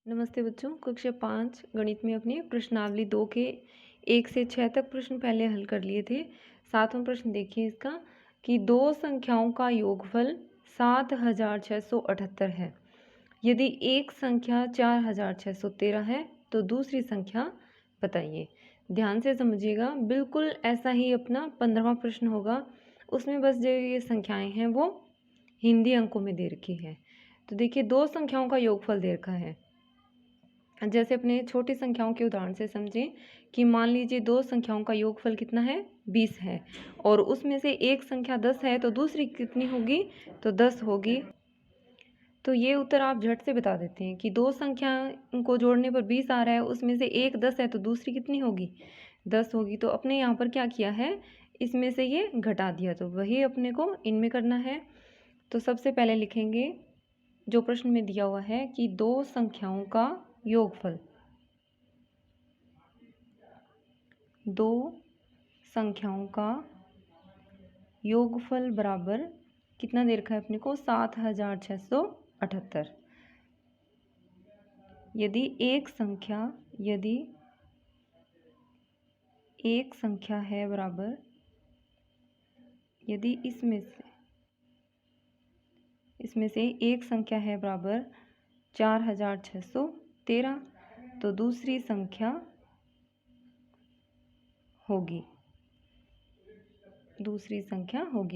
नमस्ते बच्चों, कक्षा 5 गणित में अपनी प्रश्नावली 2 के 1 से 6 तक प्रश्न पहले हल कर लिए थे। 7वां प्रश्न देखिए इसका कि दो संख्याओं का योगफल 7678 है। यदि एक संख्या 4613 है तो दूसरी संख्या बताइए। ध्यान से समझिएगा, बिल्कुल ऐसा ही अपना 15वां प्रश्न होगा। उसमें बस जो ये संख्याएं हैं वो हिंदी अंकों में दे रखी है। तो देखिए, दो संख्याओं का योगफल दे रखा है। जैसे अपने छोटी संख्याओं के उदाहरण से समझें कि मान लीजिए दो संख्याओं का योगफल कितना है, 20 है, और उसमें से एक संख्या 10 है तो दूसरी कितनी होगी, तो 10 होगी। तो ये उत्तर आप झट से बता देते हैं कि दो संख्या को जोड़ने पर 20 आ रहा है, उसमें से एक 10 है तो दूसरी कितनी होगी, 10 होगी। तो अपने यहाँ पर क्या किया है, इसमें से ये घटा दिया, तो वही अपने को इनमें करना है। तो सबसे पहले लिखेंगे जो प्रश्न में दिया हुआ है कि दो संख्याओं का योगफल, दो संख्याओं का योगफल बराबर कितना दे रखा है अपने को, 7678। यदि एक संख्या है बराबर, यदि इसमें से एक संख्या है बराबर 4613 तो दूसरी संख्या होगी,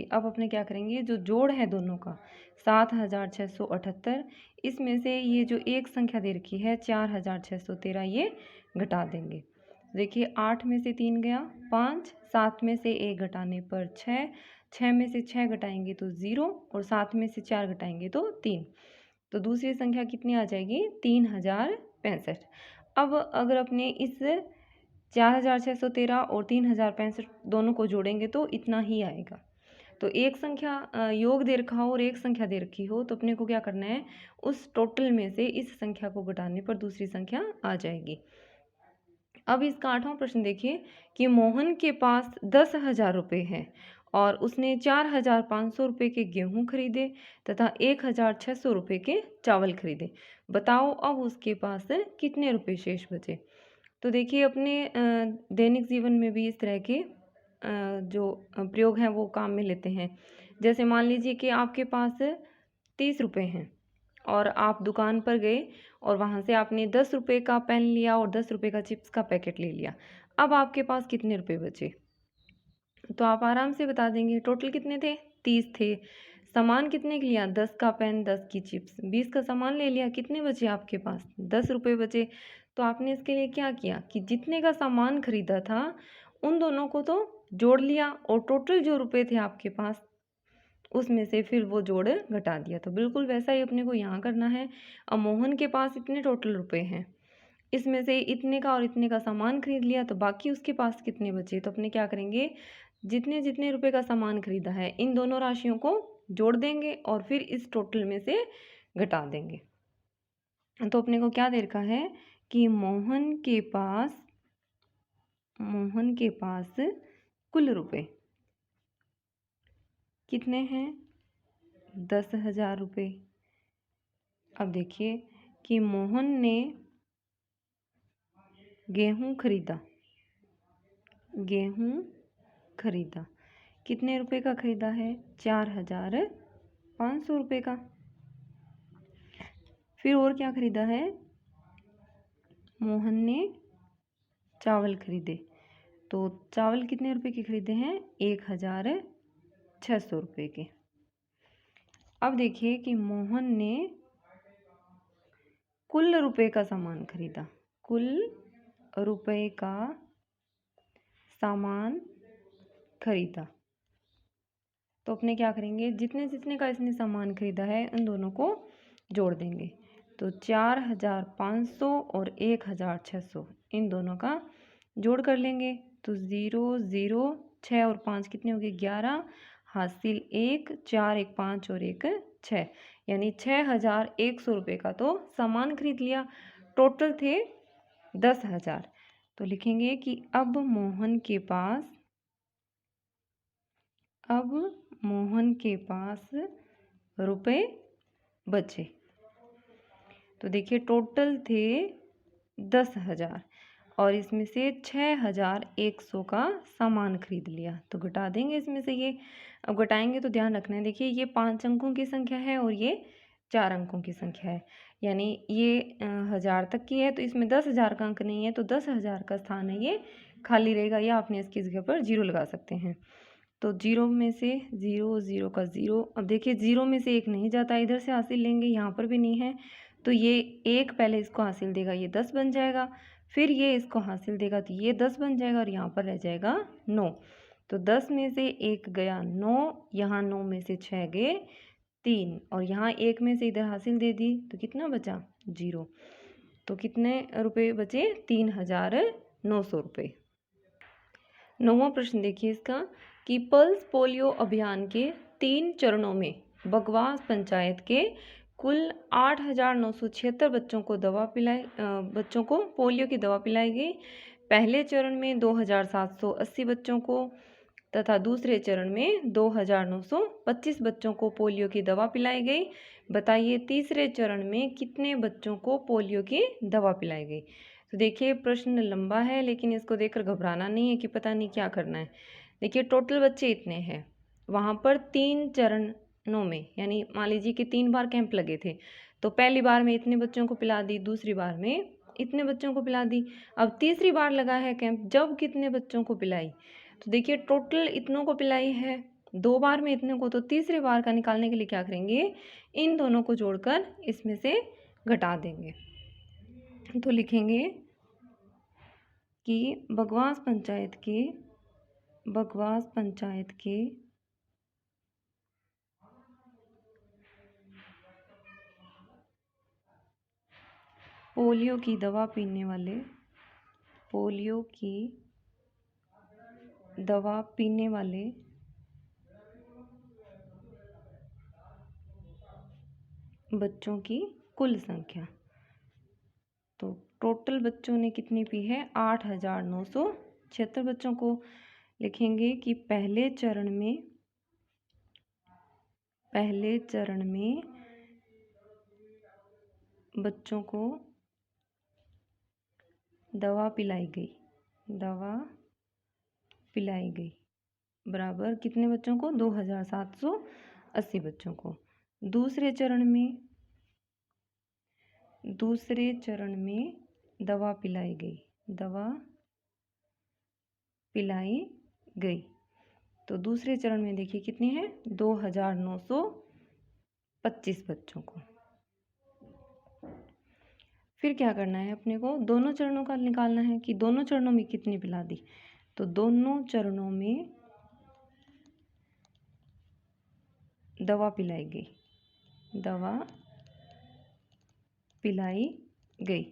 अब अपने क्या करेंगे, जो जोड़ है दोनों का 7678, इसमें से ये जो एक संख्या दे रखी है 4613 ये घटा देंगे। देखिए 8 में से 3 गया 5, 7 में से 1 घटाने पर 6, 6 में से 6 घटाएंगे तो 0, और 7 में से 4 घटाएंगे तो 3। तो दूसरी संख्या कितनी आ जाएगी, 3065। अब अगर अपने इस 4613 और 3065 दोनों को जोड़ेंगे तो इतना ही आएगा। तो एक संख्या योग दे रखा हो और एक संख्या दे रखी हो तो अपने को क्या करना है, उस टोटल में से इस संख्या को घटाने पर दूसरी संख्या आ जाएगी। अब इसका 8वां प्रश्न देखिए कि मोहन के पास 10,000 रुपये हैं और उसने 4,500 रुपये के गेहूँ खरीदे तथा 1,600 रुपये के चावल खरीदे। बताओ अब उसके पास कितने रुपये शेष बचे। तो देखिए अपने दैनिक जीवन में भी इस तरह के जो प्रयोग हैं वो काम में लेते हैं। जैसे मान लीजिए कि आपके पास 30 रुपये हैं और आप दुकान पर गए और वहाँ से आपने 10 रुपये का पेन लिया और 10 रुपये का चिप्स का पैकेट ले लिया। अब आपके पास कितने रुपये बचे, तो आप आराम से बता देंगे। टोटल कितने थे, 30 थे। सामान कितने का लिया, 10 का पेन, 10 की चिप्स, 20 का सामान ले लिया, कितने बचे आपके पास, 10 रुपये बचे। तो आपने इसके लिए क्या किया कि जितने का सामान खरीदा था उन दोनों को तो जोड़ लिया और टोटल जो रुपये थे आपके पास उसमें से फिर वो जोड़ घटा दिया। तो बिल्कुल वैसा ही अपने को यहाँ करना है। अब मोहन के पास इतने टोटल रुपये हैं, इसमें से इतने का और इतने का सामान खरीद लिया, तो बाकी उसके पास कितने बचे। तो अपने क्या करेंगे, जितने जितने रुपए का सामान खरीदा है इन दोनों राशियों को जोड़ देंगे और फिर इस टोटल में से घटा देंगे। तो अपने को क्या दे रखा है कि मोहन के पास कुल रुपए कितने हैं, 10,000 रुपये। अब देखिए कि मोहन ने गेहूं खरीदा, कितने रुपए का खरीदा है, 4,500 रुपये का। फिर और क्या खरीदा है, मोहन ने चावल खरीदे, तो चावल कितने रुपए के खरीदे हैं, 1,600 रुपये के। अब देखिए कि मोहन ने कुल रुपए का सामान खरीदा, कुल रुपए का सामान खरीदा। तो अपने क्या करेंगे, जितने जितने का इसने सामान खरीदा है उन दोनों को जोड़ देंगे। तो 4,500 और 1,600 इन दोनों का जोड़ कर लेंगे। तो 0 0 6 और 5 कितने हो गए, 11, हासिल 1, 4 1 5 और 1 6, यानी 6,100 रुपये का तो सामान खरीद लिया। टोटल थे 10,000। तो लिखेंगे कि अब मोहन के पास रुपए बचे। तो देखिए टोटल थे 10,000 और इसमें से 6,100 का सामान खरीद लिया, तो घटा देंगे इसमें से ये। अब घटाएंगे तो ध्यान रखना है, देखिए ये 5 अंकों की संख्या है और ये 4 अंकों की संख्या है, यानी ये 1000 तक की है, तो इसमें 10,000 का अंक नहीं है, तो 10,000 का स्थान है ये खाली रहेगा, या आपने इसकी जगह पर 0 लगा सकते हैं। तो 0 में से 0, 0 का 0, अब देखिए 0 में से 1 नहीं जाता, इधर से हासिल लेंगे, यहाँ पर भी नहीं है, तो ये 1 पहले इसको हासिल देगा, ये 10 बन जाएगा, फिर ये इसको हासिल देगा तो ये 10 बन जाएगा और यहाँ पर रह जाएगा 9। तो 10 में से 1 गया 9, यहाँ 9 में से 6 गए 3, और यहाँ 1 में से इधर हासिल दे दी तो कितना बचा 0। तो कितने रुपए बचे 3,900 रुपये। 9वां प्रश्न देखिए इसका कि पल्स पोलियो अभियान के 3 चरणों में बगवास पंचायत के कुल 8,976 बच्चों को पोलियो की दवा पिलाई गई। पहले चरण में 2,780 बच्चों को तथा दूसरे चरण में 2,925 बच्चों को पोलियो की दवा पिलाई गई। बताइए तीसरे चरण में कितने बच्चों को पोलियो की दवा पिलाई गई। तो देखिए प्रश्न लंबा है, लेकिन इसको देखकर घबराना नहीं है कि पता नहीं क्या करना है। देखिए टोटल बच्चे इतने हैं, वहाँ पर 3 चरणों में, यानी मान लीजिए कि 3 बार कैंप लगे थे, तो पहली बार में इतने बच्चों को पिला दी, दूसरी बार में इतने बच्चों को पिला दी, अब तीसरी बार लगा है कैंप, जब कितने बच्चों को पिलाई। तो देखिए टोटल इतनों को पिलाई है 2 बार में इतने को, तो तीसरी बार का निकालने के लिए क्या करेंगे, इन दोनों को जोड़कर इसमें से घटा देंगे। तो लिखेंगे कि बगवास पंचायत के पोलियो की दवा पीने वाले बच्चों की कुल संख्या। तो टोटल बच्चों ने कितनी पी है 8,976 बच्चों को। लिखेंगे कि पहले चरण में बच्चों को दवा पिलाई गई बराबर कितने बच्चों को 2,780 बच्चों को। दूसरे चरण में दवा पिलाई गई। तो दूसरे चरण में देखिए कितने हैं 2,925 बच्चों को। फिर क्या करना है अपने को, दोनों चरणों का निकालना है कि दोनों चरणों में कितनी पिला दी। तो दोनों चरणों में दवा पिलाई गई,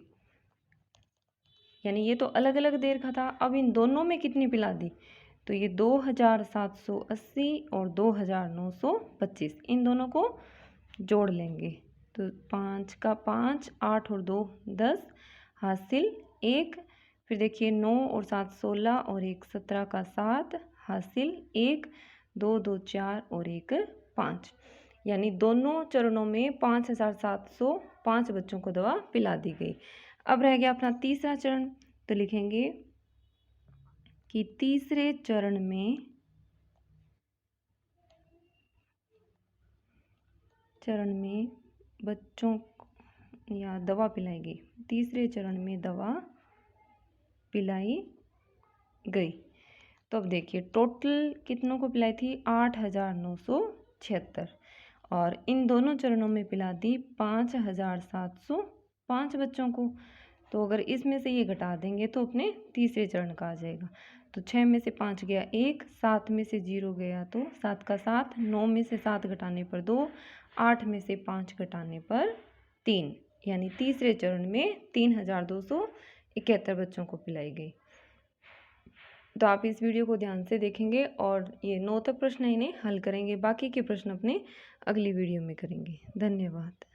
यानी ये तो अलग अलग दे रखा था, अब इन दोनों में कितनी पिला दी, तो ये 2,780 और 2,925 इन दोनों को जोड़ लेंगे। तो 5 का 5, 8 और 2 10, हासिल 1। फिर देखिए 9 और 7 16 और 1 17 का 7, हासिल 1, 2 2 4 और 1 5, यानी दोनों चरणों में 5,705 बच्चों को दवा पिला दी गई। अब रह गया अपना तीसरा चरण, तो लिखेंगे कि तीसरे चरण में बच्चों या दवा पिलाई गई। तीसरे चरण में दवा पिलाई गई। तो अब देखिए टोटल कितनों को पिलाई थी 8,976, और इन दोनों चरणों में पिला दी 5,705 बच्चों को। तो अगर इसमें से ये घटा देंगे तो अपने तीसरे चरण का आ जाएगा। तो 6 में से 5 गया 1, 7 में से 0 गया तो 7 का 7, 9 में से 7 घटाने पर 2, 8 में से 5 घटाने पर 3, यानी तीसरे चरण में 3,271 बच्चों को पिलाई गई। तो आप इस वीडियो को ध्यान से देखेंगे और ये 9 तक प्रश्न है इन्हें हल करेंगे, बाकी के प्रश्न अपने अगली वीडियो में करेंगे। धन्यवाद।